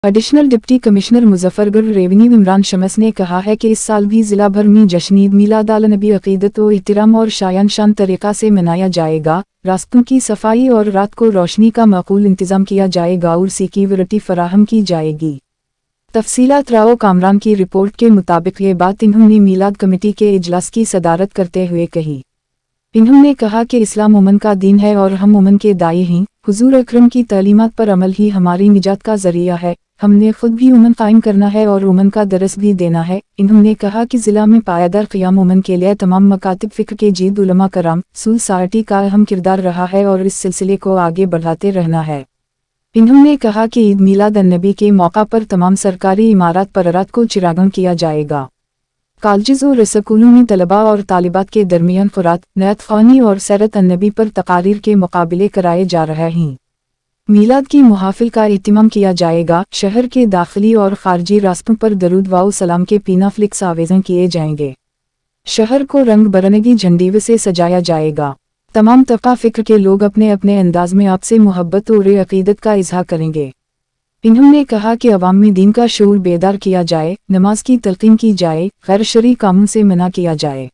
Additional deputy commissioner Muzaffargarh revenue Imran Shams ने कहा है कि इस साल भी जिला भर में जश्न ईद मिलाद-उन-नबी अकीदत व एहतराम और शायान तरीक़ा से मनाया जाएगा। रास्तों की सफाई और रात को रोशनी का माकूल इंतजाम किया जाएगा और सिक्योरिटी फराहम की जाएगी। तफसीलात राव कामरान की रिपोर्ट के मुताबिक ये बात इन्होंने मीलाद कमेटी के इजलास की सदारत करते हुए कही। इन्होंने कहा कि इस्लाम उमन का दीन है और हम उमन के दाई हैं। हुजूर अकरम की तालीमात पर अमल ही हमारी निजात का जरिया है। हमने खुद भी उमन कायम करना है और उमन का दरस भी देना है। इन्होंने कहा कि जिला में पायदार क़याम उमन के लिए तमाम मकातिब फ़िक्र के जीद उलमा कराम सोसाइटी का अहम किरदार रहा है और इस सिलसिले को आगे बढ़ाते रहना है। इन्होंने कहा कि ईद मिलाद-उन-नबी के मौका पर तमाम सरकारी इमारत पर रात को चिरागन किया जाएगा। कॉलेज और स्कूलों में तलबा और तालिबात के दरमियान क़ुरात, नअत ख़्वानी और सीरत-उन-नबी पर तकारीर के मुकाबले कराए जा रहे हैं। मीलाद की मुहाफिल का एहतमाम किया जाएगा। शहर के दाखिली और खारजी रास्तों पर दरूद व सलाम के पीना फ्लिक्स आवेज़न किए जाएंगे। शहर को रंग बरंगी झंडीव से सजाया जाएगा। तमाम तबका फ़िक्र के लोग अपने अपने अंदाज में आपसे मोहब्बत और अक़ीदत का इज़हार करेंगे। इन्होंने कहा कि अवाम में दीन का शऊर बेदार किया जाए, नमाज की तलक़ीन की जाए, गैर शरई कामों से मना किया जाए।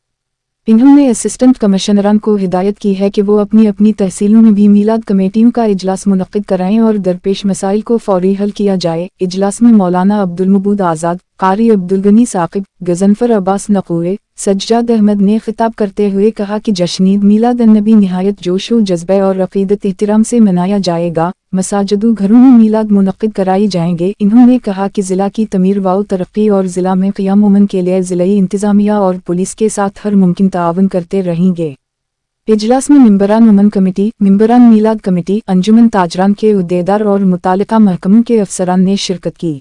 इन्होंने असिस्टेंट कमिश्नरान को हिदायत की है कि वो अपनी अपनी तहसीलों में भी मीलाद कमेटियों का इजलास मुनक़्क़िद कराएं और दरपेश मसाइल को फौरी हल किया जाए। इजलास में मौलाना अब्दुल मबूद आज़ाद, कारी अब्दुल गनी साकिब, गज़नफ़र अब्बास नक़वी, सज्जाद अहमद ने खिताब करते हुए कहा कि जश्न ईद मिलाद-उन-नबी निहायत जोश व जज्बे और अक़ीदत एहतराम से मनाया जाएगा। मसाजिदों घरों में मीलाद मुनक़्क़िद कराई जाएंगे। इन्होंने कहा कि ज़िला की तमीर व तरक्की और ज़िला में क़याम उमन के लिए ज़िलाई इंतज़ामिया और पुलिस के साथ हर मुमकिन ताआवुन करते रहेंगे। इजलास में मेंबरान उमन कमेटी, मेंबरान मीलाद कमेटी, अंजुमन ताजरान के उहदेदार और मुतालिका महकमों के अफसरान ने शिरकत की।